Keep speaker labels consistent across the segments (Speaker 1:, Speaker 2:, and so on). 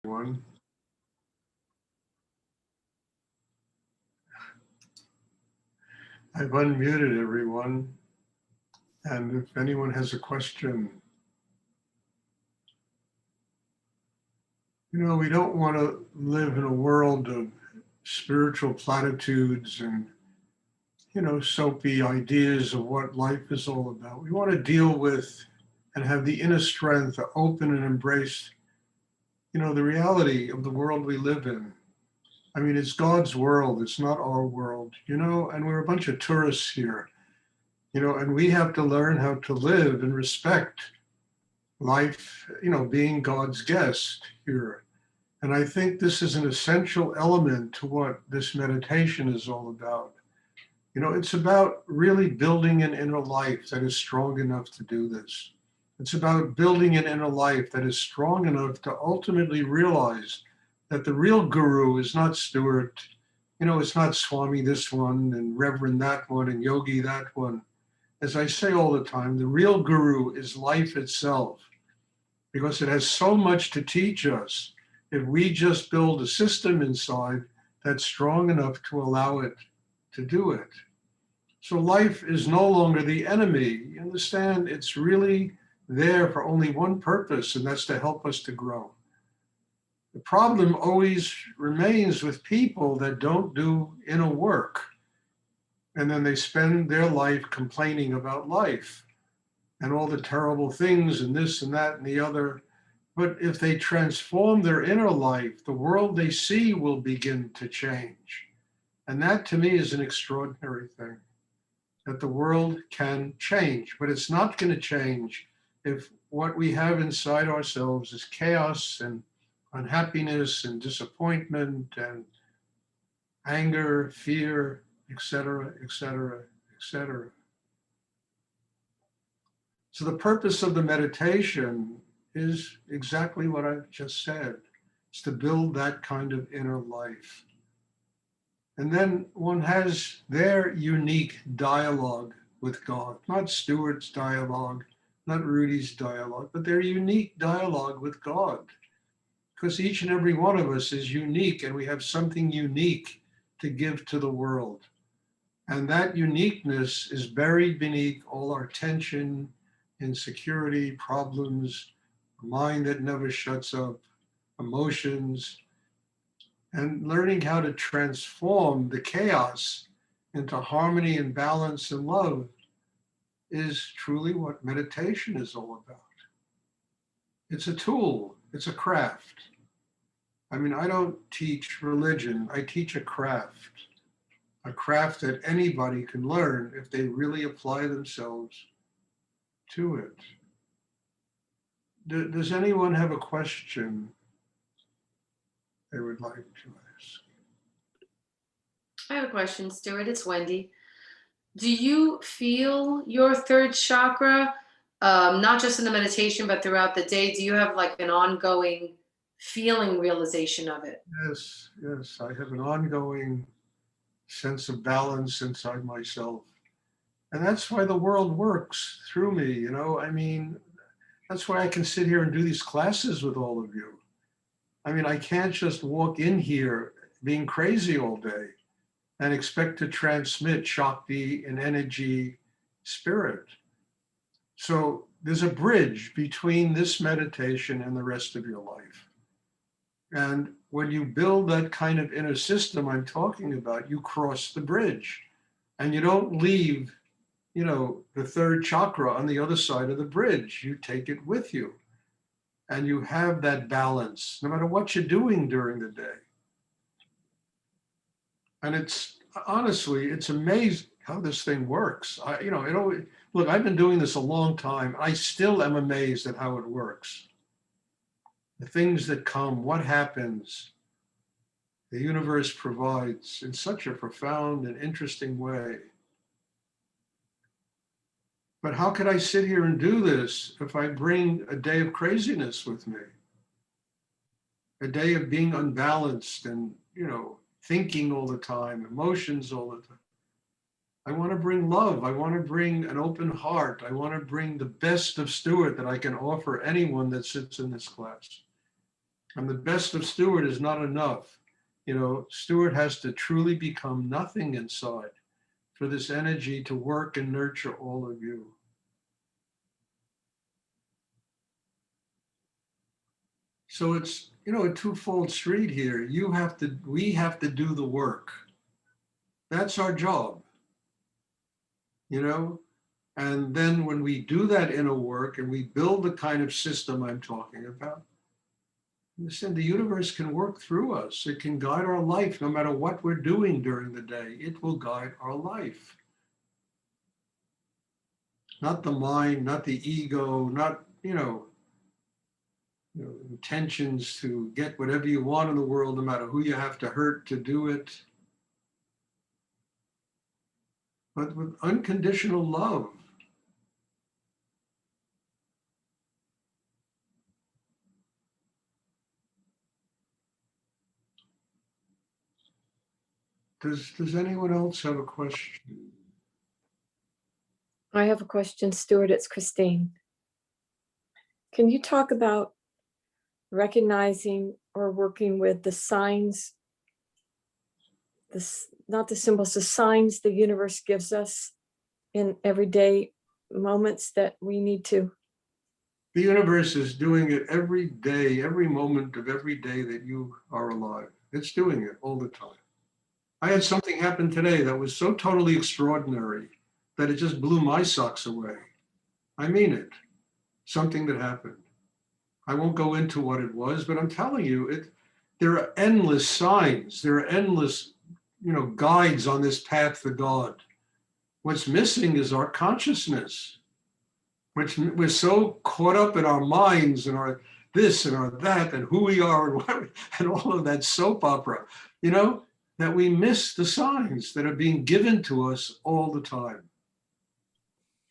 Speaker 1: Everyone. I've unmuted everyone, and if anyone has a question, we don't want to live in a world of spiritual platitudes and, soapy ideas of what life is all about. We want to deal with and have the inner strength to open and embrace, the reality of the world we live in. I mean, it's God's world, it's not our world, and we're a bunch of tourists here, and we have to learn how to live and respect life, being God's guest here. And I think this is an essential element to what this meditation is all about. It's about really building an inner life that is strong enough to do this. It's about building an inner life that is strong enough to ultimately realize that the real guru is not Stuart, it's not Swami this one and Reverend that one and Yogi that one. As I say all the time, the real guru is life itself, because it has so much to teach us if we just build a system inside that's strong enough to allow it to do it. So life is no longer the enemy. You understand? It's really there for only one purpose, and that's to help us to grow. The problem always remains with people that don't do inner work, and then they spend their life complaining about life and all the terrible things and this and that and the other. But if they transform their inner life, the world they see will begin to change. And that to me is an extraordinary thing, that the world can change, but it's not going to change if what we have inside ourselves is chaos and unhappiness and disappointment and anger, fear, etc., etc., etc. So the purpose of the meditation is exactly what I've just said. It's to build that kind of inner life. And then one has their unique dialogue with God, not Stuart's dialogue, not Rudy's dialogue, but their unique dialogue with God. Because each and every one of us is unique, and we have something unique to give to the world. And that uniqueness is buried beneath all our tension, insecurity, problems, a mind that never shuts up, emotions, and learning how to transform the chaos into harmony and balance and love is truly what meditation is all about. It's a tool, it's a craft. I mean, I don't teach religion, I teach a craft that anybody can learn if they really apply themselves to it. Does anyone have a question they would like to ask?
Speaker 2: I have a question, Stuart. It's Wendy. Do you feel your third chakra, not just in the meditation, but throughout the day? Do you have like an ongoing feeling realization of it?
Speaker 1: Yes. I have an ongoing sense of balance inside myself. And that's why the world works through me, I mean, that's why I can sit here and do these classes with all of you. I mean, I can't just walk in here being crazy all day and expect to transmit Shakti and energy, spirit. So there's a bridge between this meditation and the rest of your life. And when you build that kind of inner system I'm talking about, you cross the bridge and you don't leave, the third chakra on the other side of the bridge. You take it with you and you have that balance no matter what you're doing during the day. And it's amazing how this thing works. Look, I've been doing this a long time. I still am amazed at how it works. The things that come, what happens, the universe provides in such a profound and interesting way. But how could I sit here and do this if I bring a day of craziness with me? A day of being unbalanced and, thinking all the time, emotions all the time. I want to bring love. I want to bring an open heart. I want to bring the best of Stuart that I can offer anyone that sits in this class. And the best of Stuart is not enough. You know, Stuart has to truly become nothing inside for this energy to work and nurture all of you. So it's, you know, a twofold street here. We have to do the work. That's our job, you know? And then when we do that inner work and we build the kind of system I'm talking about, listen, the universe can work through us. It can guide our life no matter what we're doing during the day. It will guide our life. Not the mind, not the ego, not, intentions to get whatever you want in the world, no matter who you have to hurt to do it, but with unconditional love. Does anyone else have a question?
Speaker 3: I have a question, Stuart. It's Christine. Can you talk about recognizing or working with the signs, not the symbols, the signs the universe gives us in everyday moments that we need to?
Speaker 1: The universe is doing it every day, every moment of every day that you are alive. It's doing it all the time. I had something happen today that was so totally extraordinary that it just blew my socks away. I mean it. Something that happened. I won't go into what it was, but I'm telling you, there are endless signs. There are endless, guides on this path to God. What's missing is our consciousness, which we're so caught up in our minds and our this and our that and who we are and what, and all of that soap opera, that we miss the signs that are being given to us all the time.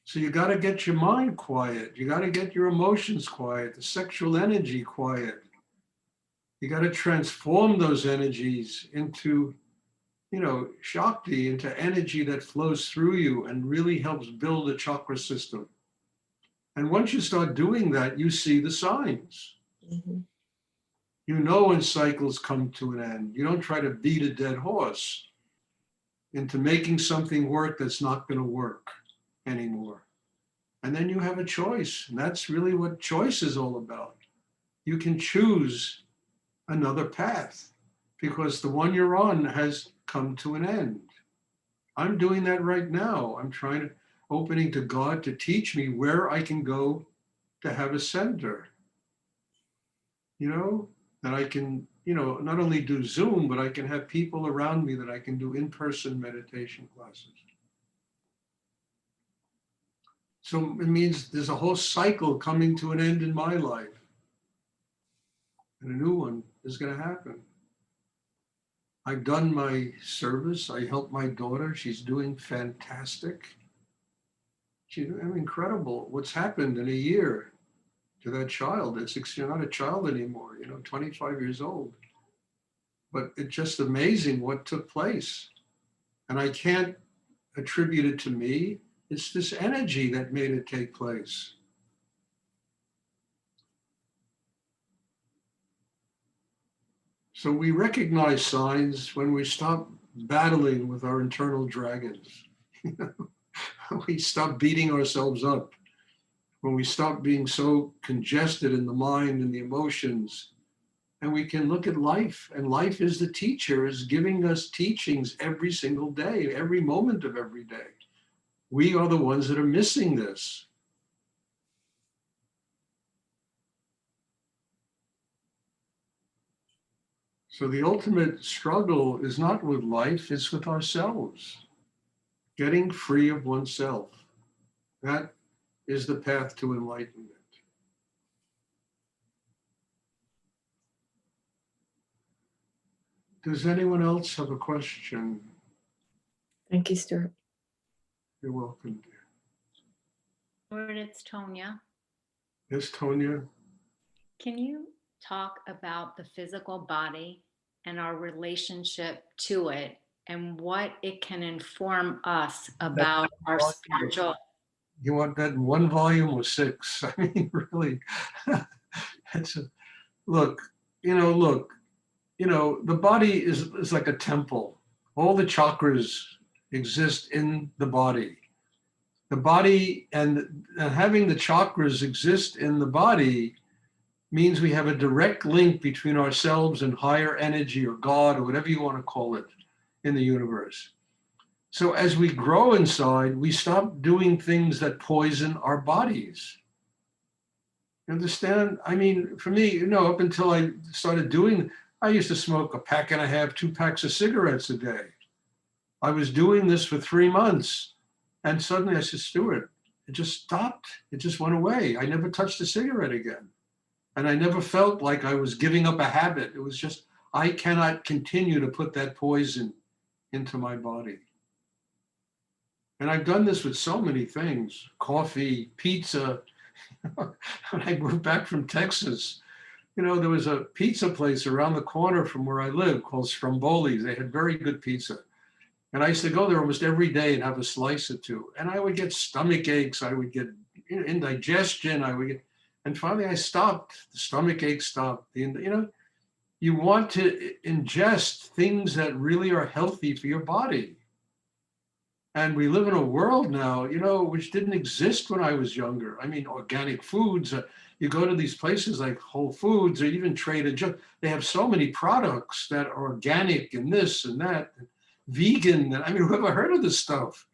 Speaker 1: So you got to get your mind quiet. You got to get your emotions quiet, the sexual energy quiet. You got to transform those energies into, Shakti, into energy that flows through you and really helps build a chakra system. And once you start doing that, you see the signs.
Speaker 3: Mm-hmm.
Speaker 1: You know when cycles come to an end. You don't try to beat a dead horse into making something work that's not going to work anymore. And then you have a choice. And that's really what choice is all about. You can choose another path because the one you're on has come to an end. I'm doing that right now. I'm opening to God to teach me where I can go to have a center, that I can, not only do Zoom, but I can have people around me that I can do in-person meditation classes. So it means there's a whole cycle coming to an end in my life. And a new one is going to happen. I've done my service. I helped my daughter. She's doing fantastic. She's incredible what's happened in a year to that child. You're not a child anymore, 25 years old. But it's just amazing what took place. And I can't attribute it to me. It's this energy that made it take place. So we recognize signs when we stop battling with our internal dragons. We stop beating ourselves up. When we stop being so congested in the mind and the emotions, and we can look at life, and life is the teacher, is giving us teachings every single day, every moment of every day. We are the ones that are missing this. So the ultimate struggle is not with life, it's with ourselves. Getting free of oneself. That is the path to enlightenment. Does anyone else have a question?
Speaker 3: Thank you, Stuart.
Speaker 1: You're welcome, dear.
Speaker 4: Stuart, it's Tonya.
Speaker 1: Yes, Tonya?
Speaker 4: Can you talk about the physical body and our relationship to it and what it can inform us about our spiritual?
Speaker 1: You want that in one volume or six? I mean, really, look, look, the body is like a temple. All the chakras exist in the body. The body and having the chakras exist in the body means we have a direct link between ourselves and higher energy or God or whatever you want to call it in the universe. So as we grow inside, we stop doing things that poison our bodies. You understand? I mean, for me, up until I started doing, I used to smoke a pack and a half, 2 packs of cigarettes a day. I was doing this for 3 months. And suddenly I said, Stuart, it just stopped. It just went away. I never touched a cigarette again. And I never felt like I was giving up a habit. It was just, I cannot continue to put that poison into my body. And I've done this with so many things, coffee, pizza. When I moved back from Texas, there was a pizza place around the corner from where I live called Stromboli's. They had very good pizza. And I used to go there almost every day and have a slice or two. And I would get stomach aches. I would get indigestion. And finally I stopped. The stomach ache stopped. You want to ingest things that really are healthy for your body. And we live in a world now, which didn't exist when I was younger. I mean, organic foods. You go to these places like Whole Foods or even Trader Joe's. They have so many products that are organic and this and that. Vegan. I mean, who ever heard of this stuff?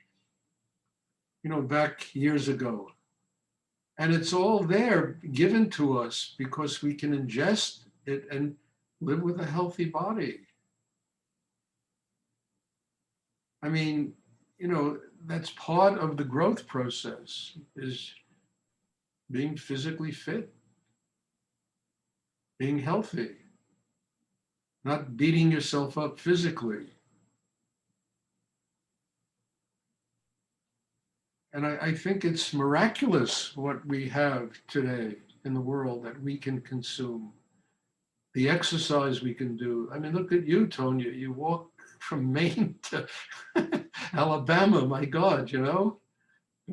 Speaker 1: Back years ago. And it's all there given to us because we can ingest it and live with a healthy body. I mean, that's part of the growth process is being physically fit, being healthy, not beating yourself up physically. And I think it's miraculous what we have today in the world that we can consume. The exercise we can do. I mean, look at you, Tonya. You walk from Maine to Alabama. My God, You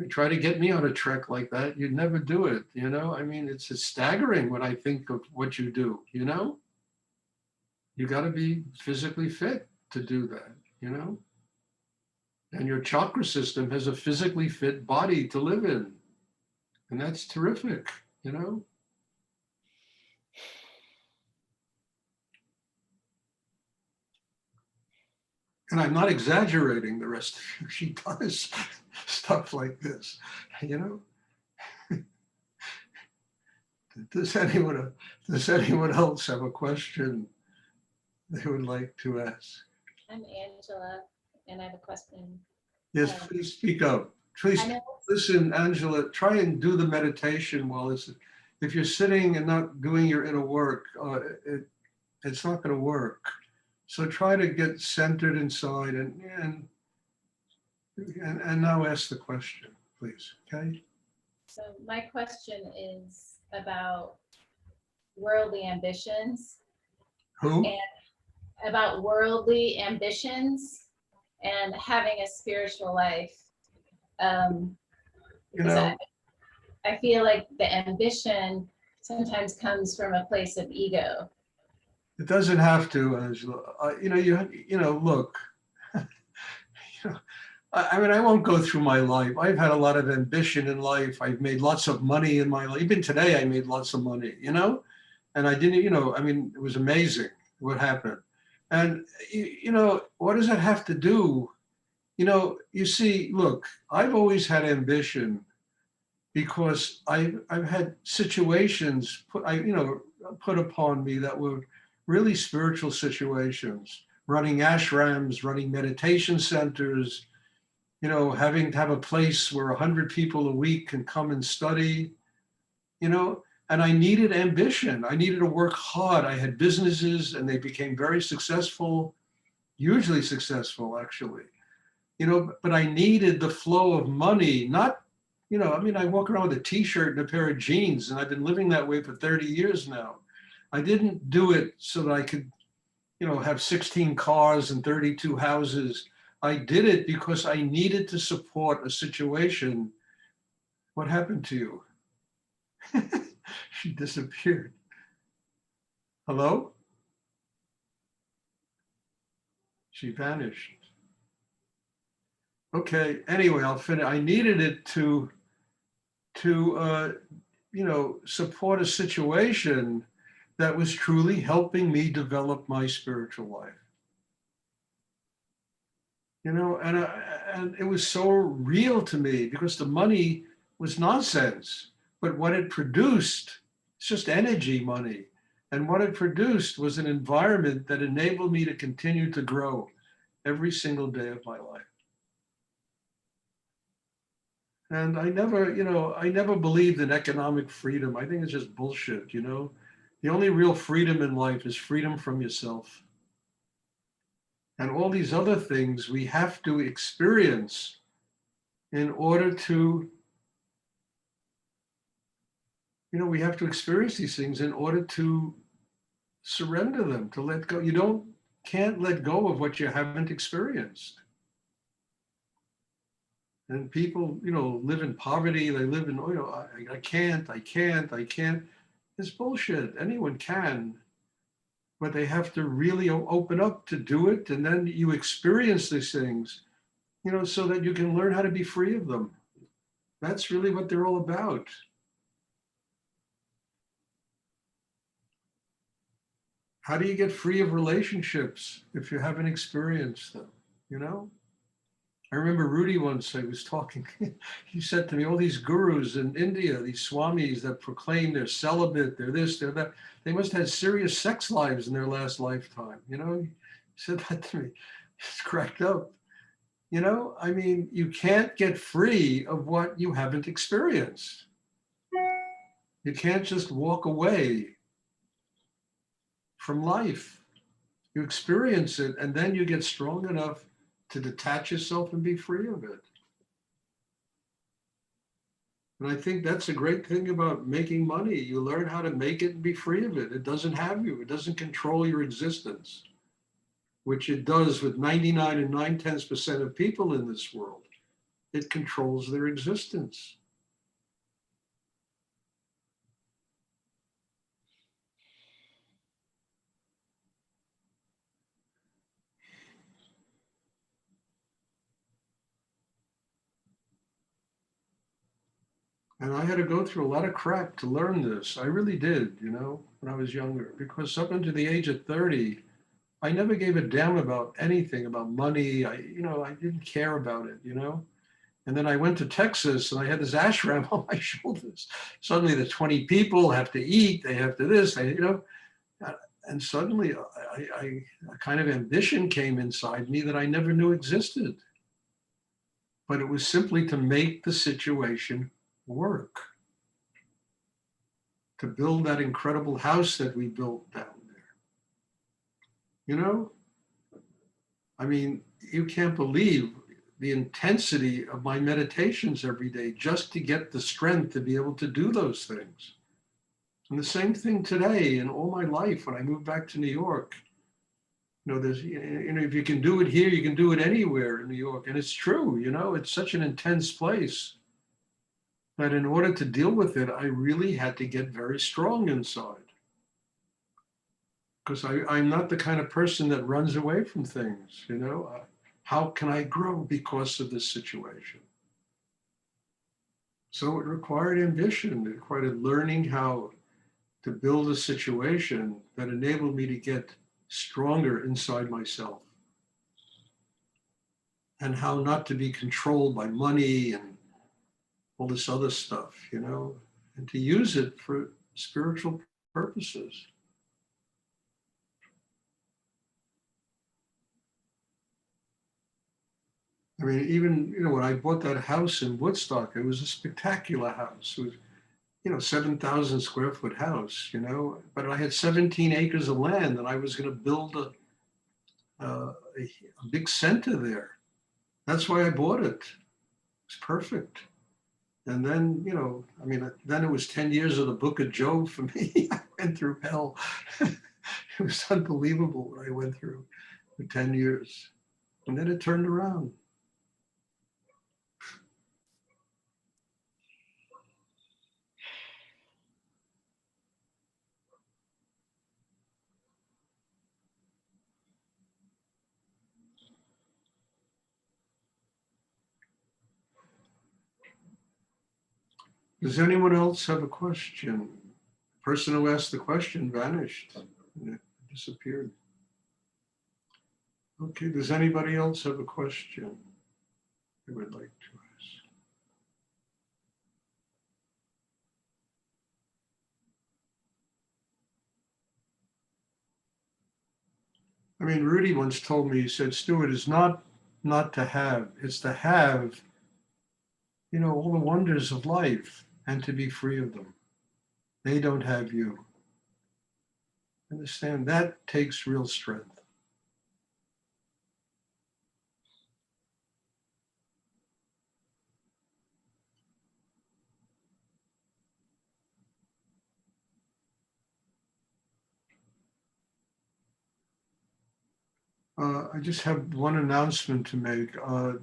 Speaker 1: try to get me on a trek like that, you'd never do it. I mean, it's staggering when I think of what you do. You got to be physically fit to do that. And your chakra system has a physically fit body to live in. And that's terrific, And I'm not exaggerating the rest of you. She does stuff like this, Does anyone else have a question they would like to ask?
Speaker 5: I'm Angela, and I have a question.
Speaker 1: Yes, please speak up. Please listen, Angela, try and do the meditation while if you're sitting and not doing your inner work, it's not going to work. So try to get centered inside and now ask the question, please, okay?
Speaker 5: So my question is about worldly ambitions.
Speaker 1: Who?
Speaker 5: And about worldly ambitions and having a spiritual life. Because I feel like the ambition sometimes comes from a place of ego.
Speaker 1: It doesn't have to, Angela. Look. I mean, I won't go through my life. I've had a lot of ambition in life. I've made lots of money in my life. Even today, I made lots of money. And I didn't. It was amazing what happened. And what does that have to do? You see, look, I've always had ambition because I've had situations put upon me that were really spiritual situations, running ashrams, running meditation centers, having to have a place where 100 people a week can come and study, and I needed ambition. I needed to work hard. I had businesses and they became very successful, hugely successful, actually, but I needed the flow of money, not, I walk around with a t-shirt and a pair of jeans and I've been living that way for 30 years now. I didn't do it so that I could, have 16 cars and 32 houses. I did it because I needed to support a situation. What happened to you? She disappeared. Hello? She vanished. Okay, anyway, I'll finish. I needed it to support a situation that was truly helping me develop my spiritual life. And it was so real to me because the money was nonsense, but what it produced, it's just energy money. And what it produced was an environment that enabled me to continue to grow every single day of my life. And I never believed in economic freedom. I think it's just bullshit, you know? The only real freedom in life is freedom from yourself. And all these other things we have to experience in order to, we have to experience these things in order to surrender them, to let go. Can't let go of what you haven't experienced. And people, live in poverty. They live in, I can't. It's bullshit. Anyone can, but they have to really open up to do it. And then you experience these things, so that you can learn how to be free of them. That's really what they're all about. How do you get free of relationships if you haven't experienced them? I remember Rudy once, I was talking, he said to me, all these gurus in India, these swamis that proclaim they're celibate, they're this, they're that, they must have had serious sex lives in their last lifetime. He said that to me. It's cracked up. You can't get free of what you haven't experienced. You can't just walk away from life. You experience it, and then you get strong enough to detach yourself and be free of it. And I think that's a great thing about making money. You learn how to make it and be free of it. It doesn't have you. It doesn't control your existence, which it does with 99 and 9/10% of people in this world. It controls their existence. And I had to go through a lot of crap to learn this. I really did, when I was younger, because up until the age of 30, I never gave a damn about anything, about money. I didn't care about it, And then I went to Texas and I had this ashram on my shoulders. Suddenly the 20 people have to eat, they have to this, and suddenly a kind of ambition came inside me that I never knew existed. But it was simply to make the situation work, to build that incredible house that we built down there. You can't believe the intensity of my meditations every day just to get the strength to be able to do those things. And the same thing today and all my life when I moved back to New York. There's, if you can do it here, you can do it anywhere in New York. And it's true, it's such an intense place that in order to deal with it, I really had to get very strong inside. Because I'm not the kind of person that runs away from things, How can I grow because of this situation? So it required ambition. It required learning how to build a situation that enabled me to get stronger inside myself. And how not to be controlled by money and all this other stuff, and to use it for spiritual purposes. Even, when I bought that house in Woodstock, it was a spectacular house. It was, 7,000 square foot house, but I had 17 acres of land and I was going to build a big center there. That's why I bought it. It's perfect. And then, then it was 10 years of the Book of Job for me. I went through hell. It was unbelievable what I went through for 10 years. And then it turned around. Does anyone else have a question? The person who asked the question vanished and it disappeared. Okay, does anybody else have a question they would like to ask? I mean, Rudy once told me, he said, Stuart, is not to have, it's to have, you know, all the wonders of life and to be free of them. They don't have you. Understand, that takes real strength. I just have one announcement to make.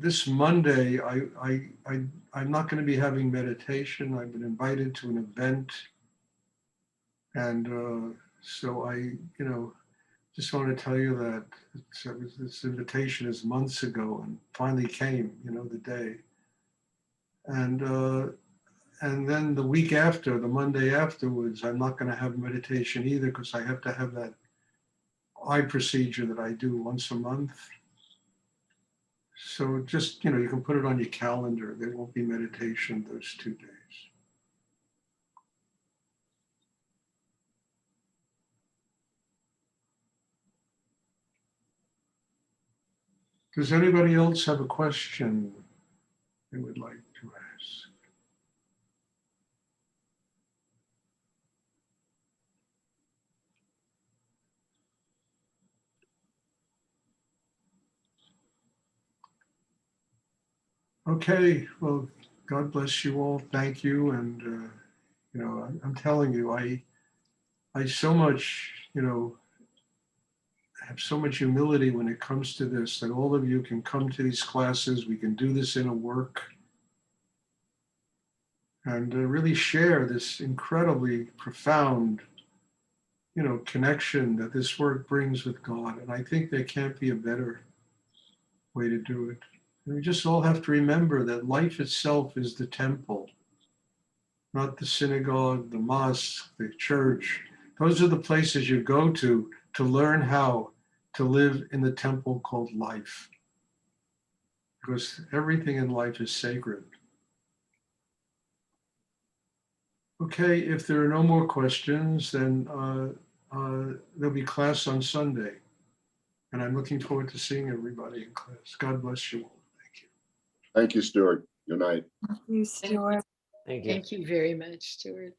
Speaker 1: This Monday, I'm not going to be having meditation. I've been invited to an event. And so just want to tell you that this invitation is months ago and finally came, the day. And then the week after, the Monday afterwards, I'm not going to have meditation either because I have to have that eye procedure that I do once a month. So just, you can put it on your calendar. There won't be meditation those 2 days. Does anybody else have a question they would like to ask? Okay, well, God bless you all. Thank you. And, I'm telling you, I so much, have so much humility when it comes to this, that all of you can come to these classes. We can do this in a work and really share this incredibly profound, connection that this work brings with God. And I think there can't be a better way to do it. And we just all have to remember that life itself is the temple, not the synagogue, the mosque, the church. Those are the places you go to learn how to live in the temple called life. Because everything in life is sacred. Okay, if there are no more questions, then there'll be class on Sunday. And I'm looking forward to seeing everybody in class. God bless you all. Thank you.
Speaker 6: Thank you, Stuart. Good night.
Speaker 3: You, Stuart.
Speaker 7: Thank you.
Speaker 2: Thank you very much, Stuart.